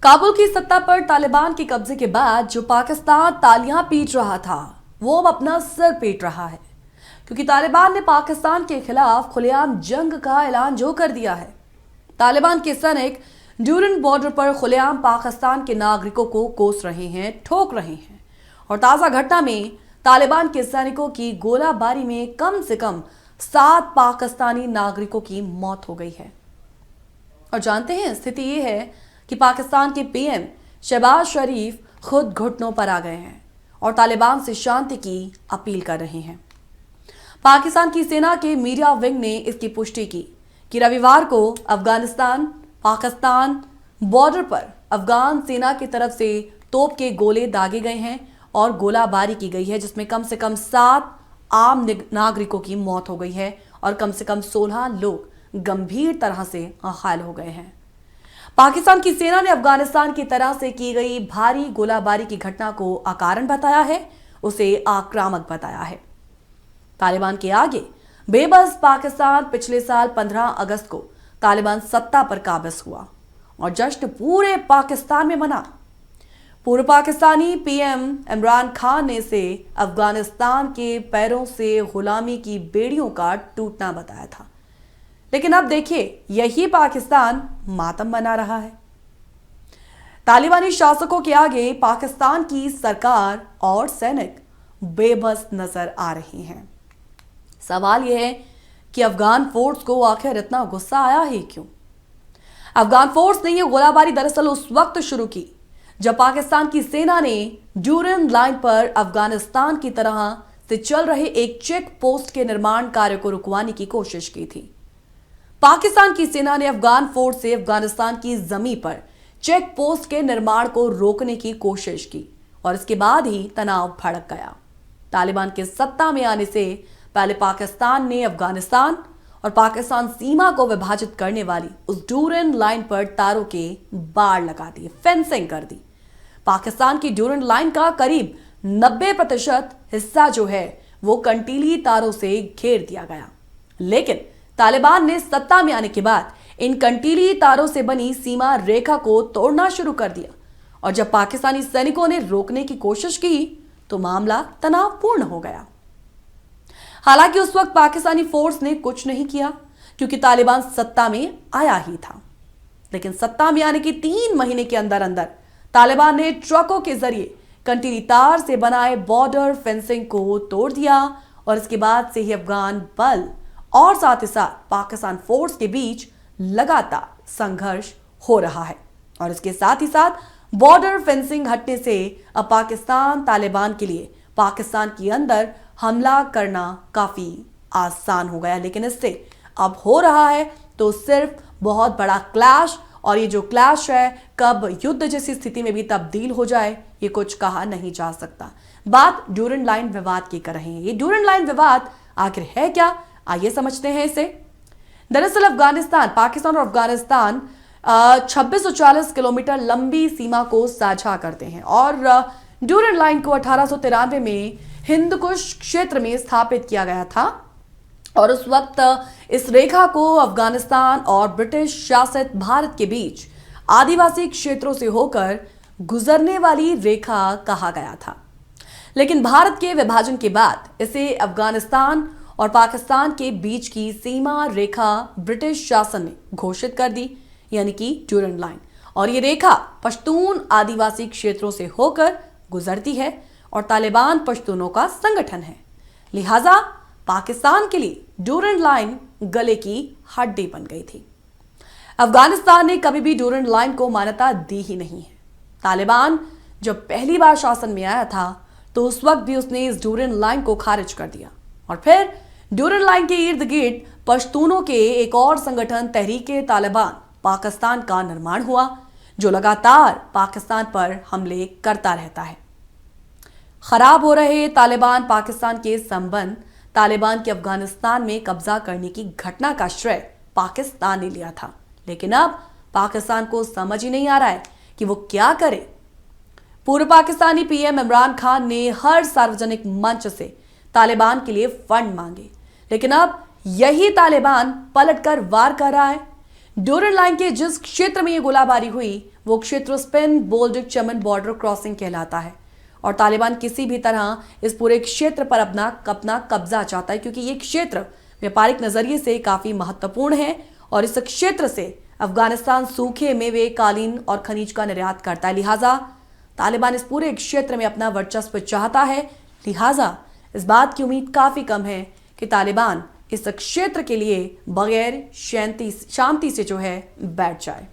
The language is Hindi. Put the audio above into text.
काबुल की सत्ता पर तालिबान के कब्जे के बाद जो पाकिस्तान तालियां पीट रहा था वो अब अपना सर पीट रहा है, क्योंकि तालिबान ने पाकिस्तान के खिलाफ खुलेआम जंग का ऐलान जो कर दिया है। तालिबान के सैनिक ड्यूरन बॉर्डर पर खुलेआम पाकिस्तान के नागरिकों को कोस रहे हैं, ठोक रहे हैं। और ताजा घटना में तालिबान के सैनिकों की गोलाबारी में कम से कम 7 पाकिस्तानी नागरिकों की मौत हो गई है। और जानते हैं, स्थिति ये है कि पाकिस्तान के पीएम शहबाज शरीफ खुद घुटनों पर आ गए हैं और तालिबान से शांति की अपील कर रहे हैं। पाकिस्तान की सेना के मीडिया विंग ने इसकी पुष्टि की कि रविवार को अफगानिस्तान पाकिस्तान बॉर्डर पर अफगान सेना की तरफ से तोप के गोले दागे गए हैं और गोलाबारी की गई है, जिसमें कम से कम 7 आम नागरिकों की मौत हो गई है और कम से कम 16 लोग गंभीर तरह से घायल हो गए हैं। पाकिस्तान की सेना ने अफगानिस्तान की तरह से की गई भारी गोलाबारी की घटना को अकारण बताया है, उसे आक्रामक बताया है। तालिबान के आगे बेबस पाकिस्तान पिछले साल 15 अगस्त को तालिबान सत्ता पर काबिज हुआ और जश्न पूरे पाकिस्तान में मना। पूर्व पाकिस्तानी पीएम इमरान खान ने इसे अफगानिस्तान के पैरों से गुलामी की बेड़ियों का टूटना बताया था, लेकिन अब देखिए यही पाकिस्तान मातम मना रहा है। तालिबानी शासकों के आगे पाकिस्तान की सरकार और सैनिक बेबस नजर आ रहे हैं। सवाल यह है कि अफगान फोर्स को आखिर इतना गुस्सा आया ही क्यों? अफगान फोर्स ने यह गोलाबारी दरअसल उस वक्त शुरू की जब पाकिस्तान की सेना ने ड्यूरन लाइन पर अफगानिस्तान की तरह से चल रहे एक चेक पोस्ट के निर्माण कार्य को रुकवाने की कोशिश की थी। पाकिस्तान की सेना ने अफगान फोर्स से अफगानिस्तान की जमीन पर चेक पोस्ट के निर्माण को रोकने की कोशिश की और इसके बाद ही तनाव भड़क गया। तालिबान के सत्ता में आने से पहले पाकिस्तान ने अफगानिस्तान और पाकिस्तान सीमा को विभाजित करने वाली उस ड्यूरन लाइन पर तारों के बाड़ लगा दिए, फेंसिंग कर दी। पाकिस्तान की ड्यूरन लाइन का करीब 90% हिस्सा जो है वो कंटीली तारों से घेर दिया गया, लेकिन तालिबान ने सत्ता में आने के बाद इन कंटीली तारों से बनी सीमा रेखा को तोड़ना शुरू कर दिया और जब पाकिस्तानी सैनिकों ने रोकने की कोशिश की तो मामला तनावपूर्ण हो गया। हालांकि उस वक्त पाकिस्तानी फोर्स ने कुछ नहीं किया क्योंकि तालिबान सत्ता में आया ही था, लेकिन सत्ता में आने के 3 महीने के अंदर अंदर तालिबान ने ट्रकों के जरिए कंटीली तार से बनाए बॉर्डर फेंसिंग को तोड़ दिया और इसके बाद से ही अफगान बल और साथ ही साथ पाकिस्तान फोर्स के बीच लगातार संघर्ष हो रहा है। और इसके साथ ही साथ बॉर्डर फेंसिंग हटने से अब पाकिस्तान तालिबान के लिए पाकिस्तान के अंदर हमला करना काफी आसान हो गया, लेकिन इससे अब हो रहा है तो सिर्फ बहुत बड़ा क्लैश, और ये जो क्लैश है कब युद्ध जैसी स्थिति में भी तब्दील हो जाए ये कुछ कहा नहीं जा सकता। बात ड्यूरन लाइन विवाद की कर रहे हैं। ये ड्यूरन लाइन विवाद आखिर है क्या, आइए समझते हैं इसे। दरअसल पाकिस्तान और अफगानिस्तान 2640 किलोमीटर लंबी सीमा को साझा करते हैं और ड्यूरन लाइन को 1893 में हिंदकुश क्षेत्र में स्थापित किया गया था और उस वक्त इस रेखा को अफगानिस्तान और ब्रिटिश शासित भारत के बीच आदिवासी क्षेत्रों से होकर गुजरने वाली रेखा कहा गया था। लेकिन भारत के विभाजन के बाद इसे अफगानिस्तान और पाकिस्तान के बीच की सीमा रेखा ब्रिटिश शासन ने घोषित कर दी, यानी कि ड्यूरन लाइन। और ये रेखा पश्तून आदिवासी क्षेत्रों से होकर गुजरती है और तालिबान पश्तूनों का संगठन है, लिहाजा पाकिस्तान के लिए ड्यूरन लाइन गले की हड्डी बन गई थी। अफगानिस्तान ने कभी भी ड्यूरन लाइन को मान्यता दी ही नहीं है। तालिबान जब पहली बार शासन में आया था तो उस वक्त भी उसने इस ड्यूरन लाइन को खारिज कर दिया और फिर ड्यूरन लाइन के इर्द गिर्द पश्तूनों के एक और संगठन तहरीके तालिबान पाकिस्तान का निर्माण हुआ, जो लगातार पाकिस्तान पर हमले करता रहता है। खराब हो रहे तालिबान पाकिस्तान के संबंध तालिबान के अफगानिस्तान में कब्जा करने की घटना का श्रेय पाकिस्तान ने लिया था, लेकिन अब पाकिस्तान को समझ ही नहीं आ रहा है कि वो क्या करे। पूर्व पाकिस्तानी पीएम इमरान खान ने हर सार्वजनिक मंच से तालिबान के लिए फंड मांगे, लेकिन अब यही तालिबान पलटकर वार कर रहा है। डोरर लाइन के जिस क्षेत्र में ये गोलाबारी हुई वो क्षेत्र स्पेन बोल्डिक चमन बॉर्डर क्रॉसिंग कहलाता है और तालिबान किसी भी तरह इस पूरे क्षेत्र पर अपना कब्जा चाहता है, क्योंकि ये क्षेत्र व्यापारिक नजरिए से काफी महत्वपूर्ण है और इस क्षेत्र से अफगानिस्तान सूखे मेवे, कालीन और खनिज का निर्यात करता है। लिहाजा तालिबान इस पूरे क्षेत्र में अपना वर्चस्व चाहता है। लिहाजा इस बात की उम्मीद काफी कम है कि तालिबान इस क्षेत्र के लिए बगैर शांति से जो है बैठ जाए।